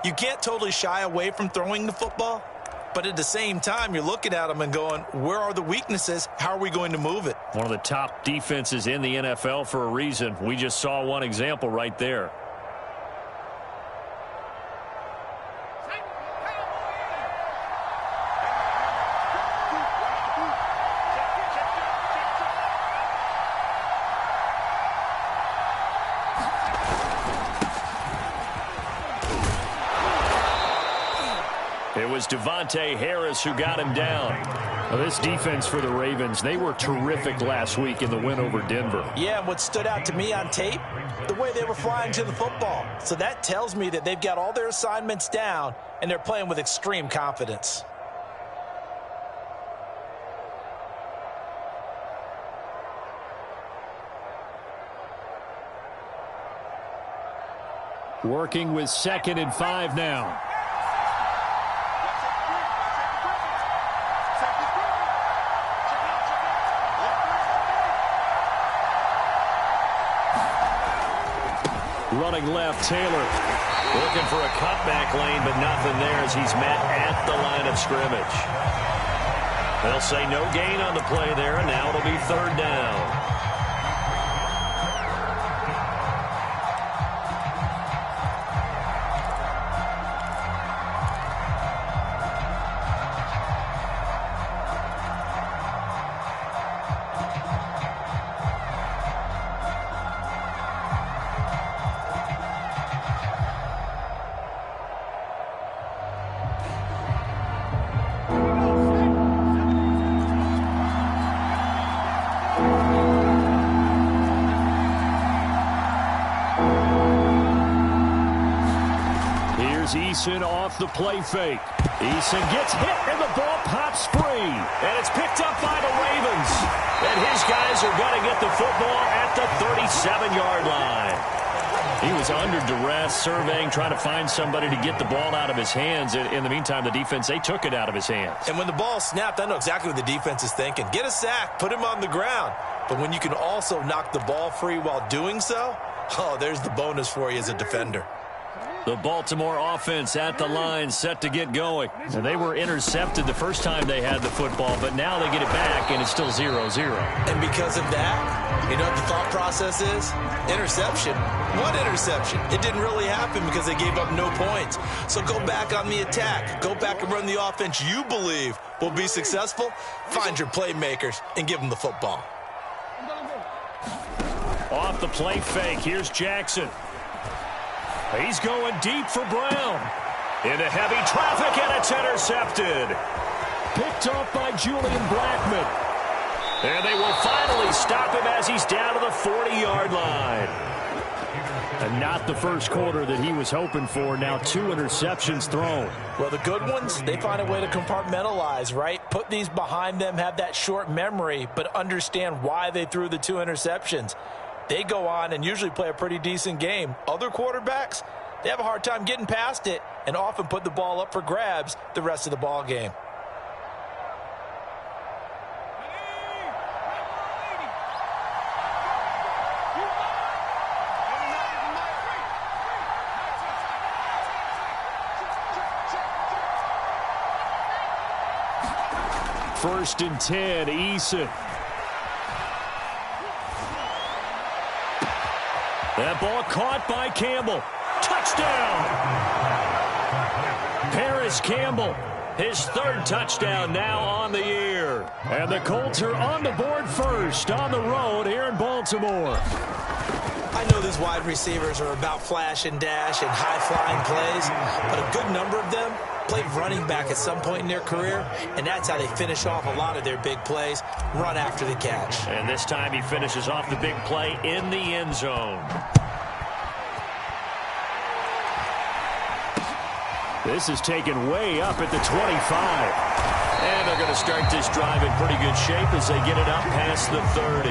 You can't totally shy away from throwing the football, but at the same time, you're looking at them and going, where are the weaknesses? How are we going to move it? One of the top defenses in the NFL for a reason. We just saw one example right there. It was Devontae Harris who got him down. Well, this defense for the Ravens, they were terrific last week in the win over Denver. Yeah, and what stood out to me on tape, the way they were flying to the football. So that tells me that they've got all their assignments down, and they're playing with extreme confidence. Working with 2nd and 5 now. Running left, Taylor. Looking for a cutback lane, but nothing there as he's met at the line of scrimmage. They'll say no gain on the play there, and now it'll be 3rd down. Eason off the play fake. Eason gets hit and the ball pops free. And it's picked up by the Ravens. And his guys are going to get the football at the 37-yard line. He was under duress, surveying, trying to find somebody to get the ball out of his hands. In the meantime, the defense, they took it out of his hands. And when the ball snapped, I know exactly what the defense is thinking. Get a sack, put him on the ground. But when you can also knock the ball free while doing so, oh, there's the bonus for you as a defender. The Baltimore offense at the line, set to get going. And they were intercepted the first time they had the football, but now they get it back, and it's still 0-0. And because of that, you know what the thought process is? Interception. What interception? It didn't really happen because they gave up no points. So go back on the attack. Go back and run the offense you believe will be successful. Find your playmakers and give them the football. Off the play fake, here's Jackson. He's going deep for Brown. Into heavy traffic, and it's intercepted. Picked off by Julian Blackmon. And they will finally stop him as he's down to the 40-yard line. And not the first quarter that he was hoping for. Now 2 interceptions thrown. Well, the good ones, they find a way to compartmentalize, right? Put these behind them, have that short memory, but understand why they threw the 2 interceptions. They go on and usually play a pretty decent game. Other quarterbacks, they have a hard time getting past it and often put the ball up for grabs the rest of the ball game. First and 10, Eason. That ball caught by Campbell. Touchdown! Paris Campbell, his 3rd touchdown now on the year. And the Colts are on the board first on the road here in Baltimore. I know these wide receivers are about flash and dash and high-flying plays, but a good number of them played running back at some point in their career, and that's how they finish off a lot of their big plays, run after the catch. And this time he finishes off the big play in the end zone. This is taken way up at the 25. And they're going to start this drive in pretty good shape as they get it up past the 30.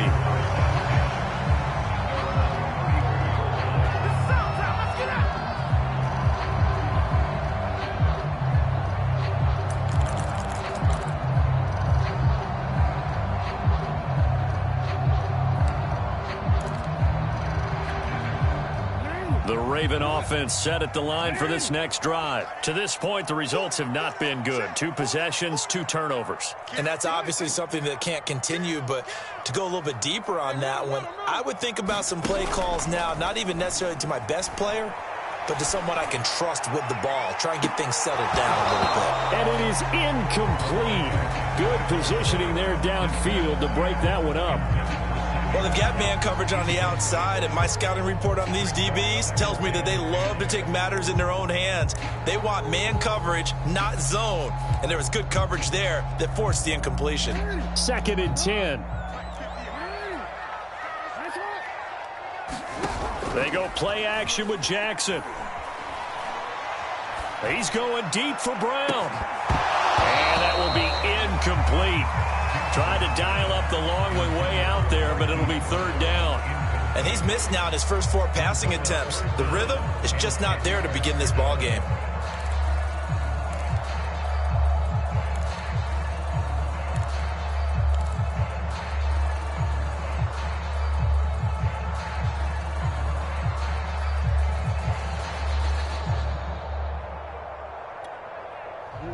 The Raven offense set at the line for this next drive. To this point, the results have not been good. 2 possessions, 2 turnovers. And that's obviously something that can't continue, but to go a little bit deeper on that one, I would think about some play calls now, not even necessarily to my best player, but to someone I can trust with the ball. Try and get things settled down a little bit. And it is incomplete. Good positioning there downfield to break that one up. Well, they've got man coverage on the outside, and my scouting report on these DBs tells me that they love to take matters in their own hands. They want man coverage, not zone. And there was good coverage there that forced the incompletion. 2nd and 10. They go play action with Jackson. He's going deep for Brown. And that will be incomplete. Tried to dial up the long way out there, but it'll be 3rd down. And he's missed now in his first 4 passing attempts. The rhythm is just not there to begin this ball game.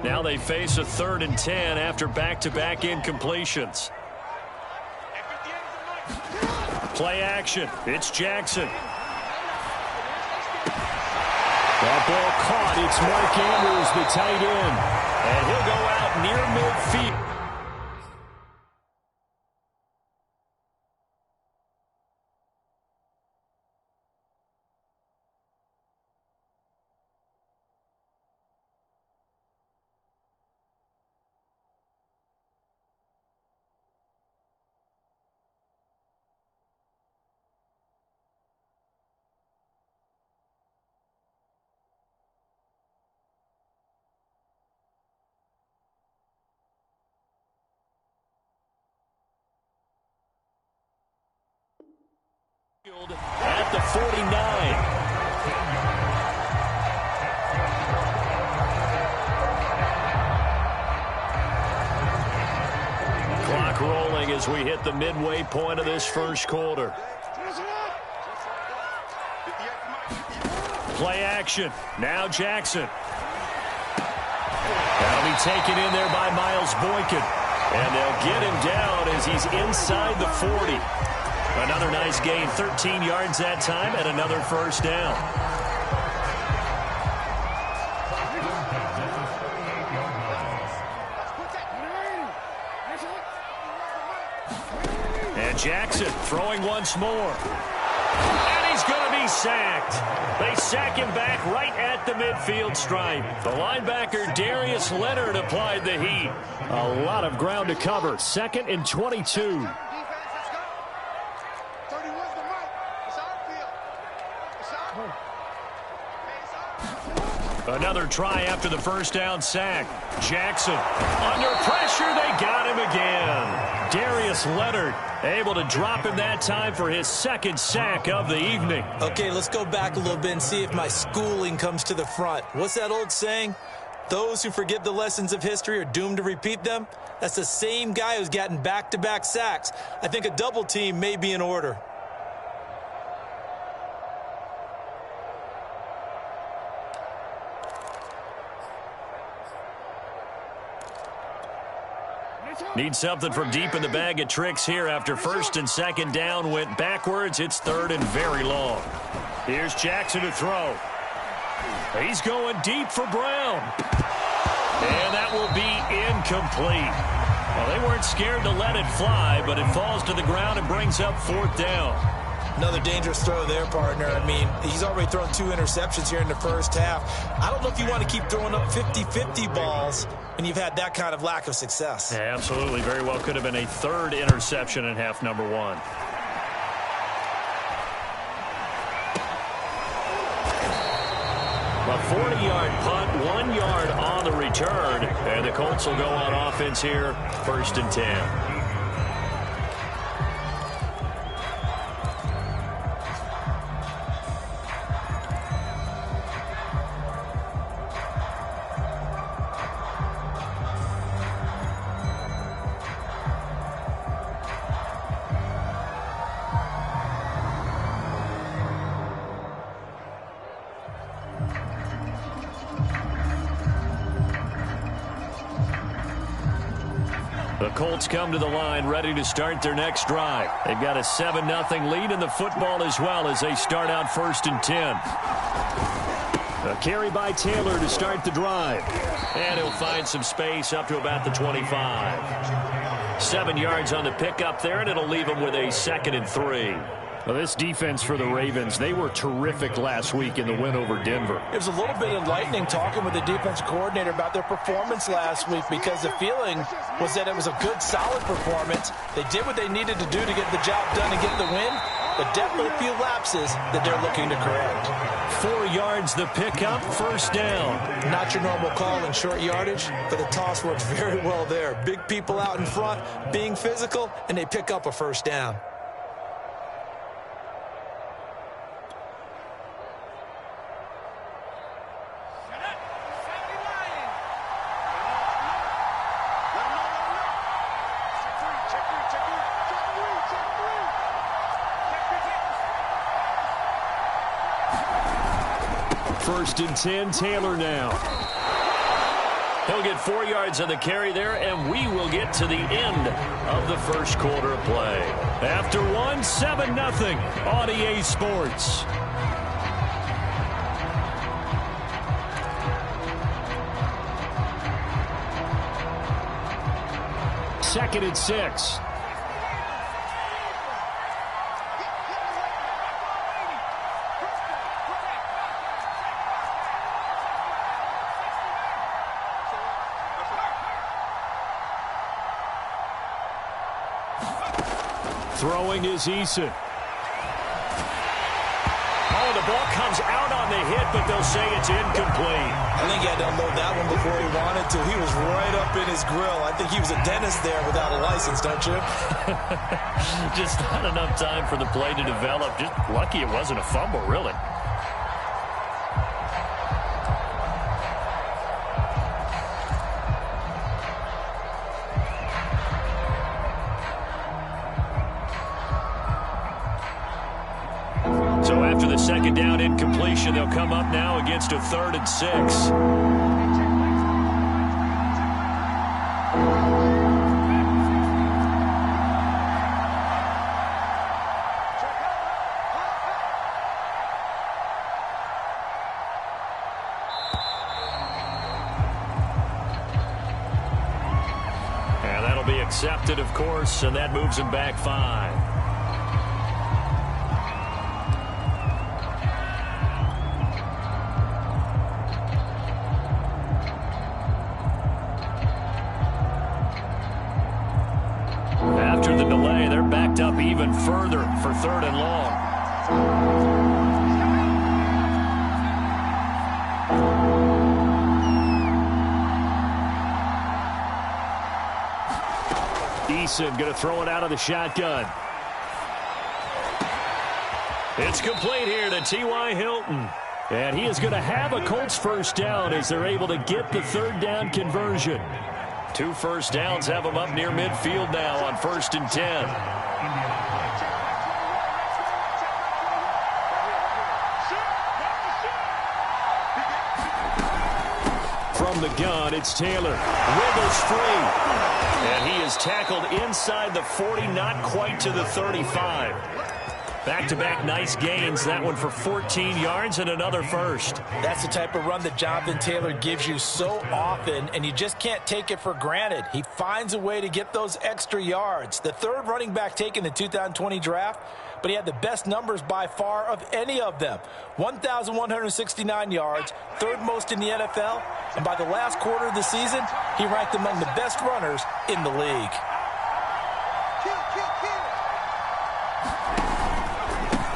Now they face a 3rd and 10 after back-to-back incompletions. Play action. It's Jackson. That ball caught. It's Mark Andrews, the tight end. And he'll go out near midfield. At the 49. Clock rolling as we hit the midway point of this first quarter. Play action. Now Jackson. That'll be taken in there by Miles Boykin. And they'll get him down as he's inside the 40. Another nice gain, 13 yards that time, and another 1st down. And Jackson throwing once more. And he's going to be sacked. They sack him back right at the midfield stripe. The linebacker, Darius Leonard, applied the heat. A lot of ground to cover. 2nd and 22. Another try after the 1st down sack. Jackson under pressure. They got him again. Darius Leonard able to drop him that time for his 2nd sack of the evening. Okay, let's go back a little bit and see if my schooling comes to the front. What's that old saying? Those who forget the lessons of history are doomed to repeat them. That's the same guy who's gotten back-to-back sacks. I think a double team may be in order. Need something from deep in the bag of tricks here after 1st and 2nd down went backwards. It's 3rd and very long. Here's Jackson to throw. He's going deep for Brown. And that will be incomplete. Well, they weren't scared to let it fly, but it falls to the ground and brings up 4th down. Another dangerous throw there, partner. I mean, he's already thrown 2 interceptions here in the first half. I don't know if you want to keep throwing up 50-50 balls when you've had that kind of lack of success. Yeah, absolutely. Very well could have been a 3rd interception in half number 1. A 40-yard punt, 1 yard on the return. And the Colts will go on offense here, 1st and 10. The Colts come to the line ready to start their next drive. They've got a 7-0 lead in the football as well as they start out 1st and 10. A carry by Taylor to start the drive. And he'll find some space up to about the 25. 7 yards on the pickup there, and it'll leave him with a 2nd and 3. Well, this defense for the Ravens, they were terrific last week in the win over Denver. It was a little bit enlightening talking with the defensive coordinator about their performance last week because the feeling was that it was a good, solid performance. They did what they needed to do to get the job done and get the win, but definitely a few lapses that they're looking to correct. 4 yards the pickup, 1st down. Not your normal call in short yardage, but the toss works very well there. Big people out in front, being physical, and they pick up a 1st down. First and 10, Taylor now. He'll get 4 yards on the carry there, and we will get to the end of the first quarter of play. After 1, 7-0 on EA Sports. Second and 6. Throwing is Eason. Oh, the ball comes out on the hit, but they'll say it's incomplete. I think he had to unload that one before he wanted to. He was right up in his grill. I think he was a dentist there without a license, don't you? Just not enough time for the play to develop. Just lucky it wasn't a fumble, really. So after the 2nd down incompletion, they'll come up now against a 3rd and 6. And that'll be accepted, of course, and that moves him back 5. After the delay, they're backed up even further for 3rd and long. Eason going to throw it out of the shotgun. It's complete here to T.Y. Hilton. And he is going to have a Colts 1st down as they're able to get the 3rd down conversion. 2 first downs have them up near midfield now on 1st and 10. From the gun, it's Taylor. Wiggles free. And he is tackled inside the 40, not quite to the 35. Back-to-back nice gains. That one for 14 yards and another 1st. That's the type of run that Jonathan Taylor gives you so often, and you just can't take it for granted. He finds a way to get those extra yards. The 3rd running back taken in the 2020 draft, but he had the best numbers by far of any of them. 1,169 yards, 3rd most in the NFL, and by the last quarter of the season, he ranked among the best runners in the league.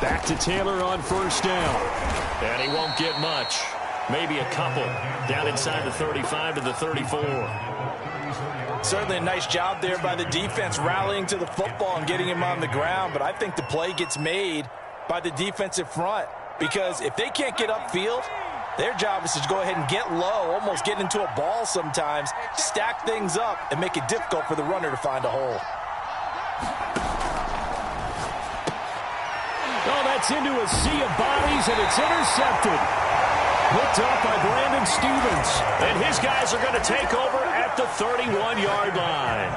Back to Taylor on 1st down. And he won't get much. Maybe a couple. Down inside the 35 to the 34. Certainly a nice job there by the defense rallying to the football and getting him on the ground. But I think the play gets made by the defensive front. Because if they can't get upfield, their job is to go ahead and get low, almost get into a ball sometimes, stack things up, and make it difficult for the runner to find a hole. Oh, that's into a sea of bodies, and it's intercepted. Picked up by Brandon Stevens. And his guys are going to take over at the 31-yard line.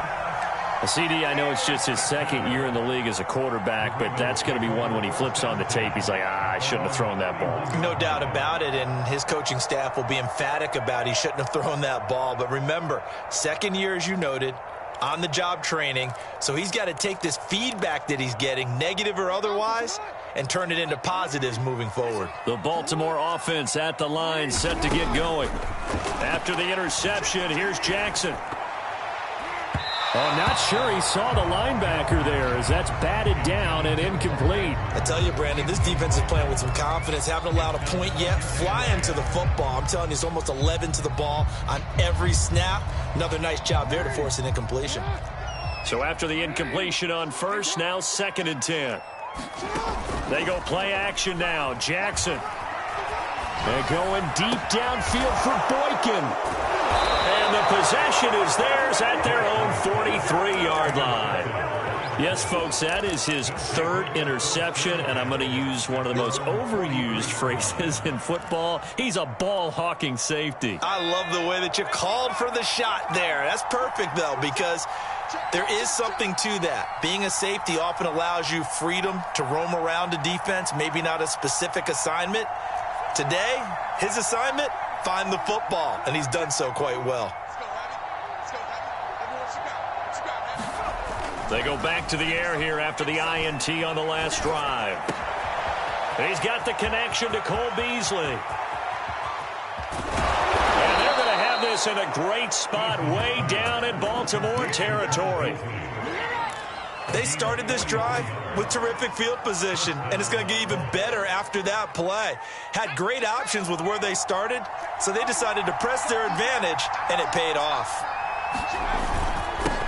CD, I know it's just his second year in the league as a quarterback, but that's going to be one when he flips on the tape. He's like, I shouldn't have thrown that ball. No doubt about it, and his coaching staff will be emphatic about he shouldn't have thrown that ball. But remember, second year, as you noted, on-the-job training, so he's got to take this feedback that he's getting, negative or otherwise, and turn it into positives moving forward. The Baltimore offense at the line, set to get going. After the interception, here's Jackson. Oh, not sure he saw the linebacker there as that's batted down and incomplete. I tell you, Brandon, this defense is playing with some confidence. Haven't allowed a point yet. Flying to the football. I'm telling you, it's almost 11 to the ball on every snap. Another nice job there to force an incompletion. So after the incompletion on first, now 2nd and 10. They go play action now. Jackson. They're going deep downfield for Boykin. And the possession is theirs at their own 43-yard line. Yes, folks, that is his 3rd interception, and I'm going to use one of the most overused phrases in football. He's a ball-hawking safety. I love the way that you called for the shot there. That's perfect, though, because there is something to that. Being a safety often allows you freedom to roam around a defense, maybe not a specific assignment. Today, his assignment, find the football, and he's done so quite well. They go back to the air here after the INT on the last drive. He's got the connection to Cole Beasley. And they're going to have this in a great spot way down in Baltimore territory. They started this drive with terrific field position, and it's going to get even better after that play. Had great options with where they started, so they decided to press their advantage, and it paid off.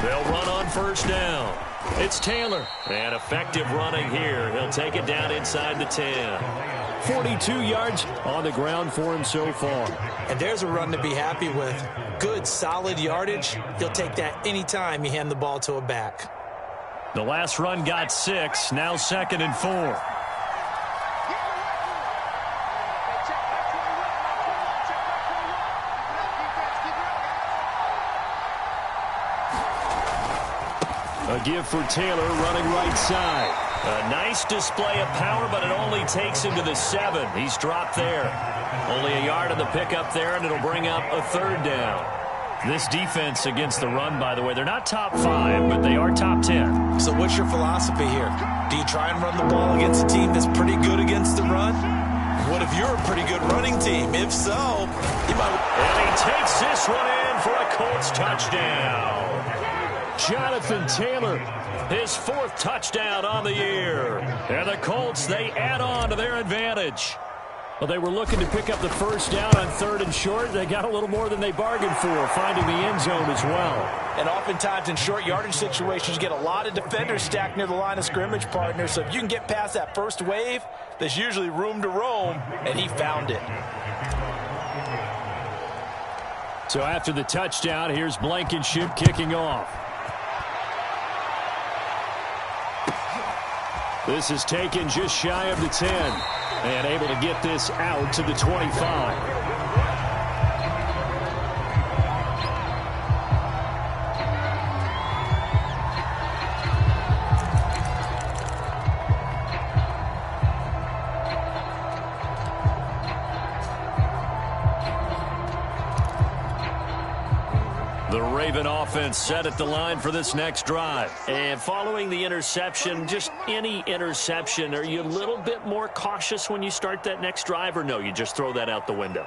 They'll run on first down. It's Taylor. And effective running here. He'll take it down inside the 10. 42 yards on the ground for him so far. And there's a run to be happy with. Good, solid yardage. He'll take that anytime you hand the ball to a back. The last run got 6. Now 2nd and 4. A give for Taylor running right side. A nice display of power, but it only takes him to the 7. He's dropped there. Only a yard on the pickup there, and it'll bring up a 3rd down. This defense against the run, by the way, they're not top 5, but they are top 10. So what's your philosophy here? Do you try and run the ball against a team that's pretty good against the run? What if you're a pretty good running team? If so, you might... And he takes this one in for a Colts touchdown. Jonathan Taylor, his 4th touchdown on the year. And the Colts, they add on to their advantage. Well, they were looking to pick up the first down on 3rd and short. They got a little more than they bargained for, finding the end zone as well. And oftentimes in short yardage situations, you get a lot of defenders stacked near the line of scrimmage, partner. So if you can get past that first wave, there's usually room to roam, and he found it. So after the touchdown, here's Blankenship kicking off. This is taken just shy of the 10 and able to get this out to the 25. The Raven offense set at the line for this next drive. And following the interception, just any interception, are you a little bit more cautious when you start that next drive, or no, you just throw that out the window?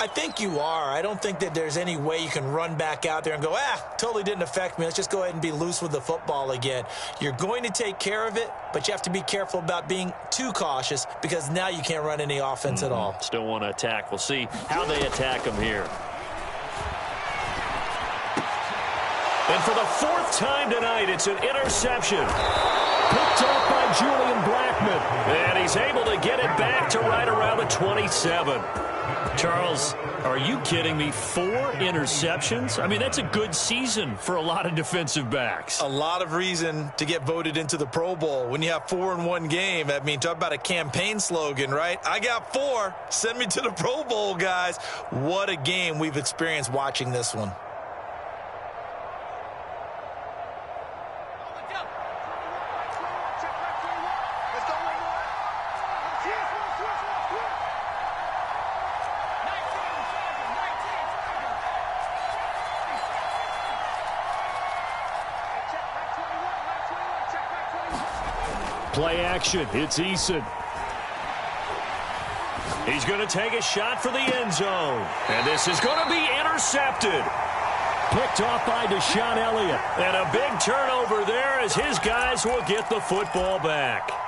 I think you are. I don't think that there's any way you can run back out there and go, totally didn't affect me. Let's just go ahead and be loose with the football again. You're going to take care of it, but you have to be careful about being too cautious because now you can't run any offense at all. Still want to attack. We'll see how they attack them here. And for the 4th time tonight, it's an interception. Picked up by Julian Blackmon. And he's able to get it back to right around the 27. Charles, are you kidding me? 4 interceptions? I mean, that's a good season for a lot of defensive backs. A lot of reason to get voted into the Pro Bowl. When you have 4 in one game, I mean, talk about a campaign slogan, right? I got 4. Send me to the Pro Bowl, guys. What a game we've experienced watching this one. Play action. It's Eason. He's going to take a shot for the end zone. And this is going to be intercepted. Picked off by Deshaun Elliott. And a big turnover there as his guys will get the football back.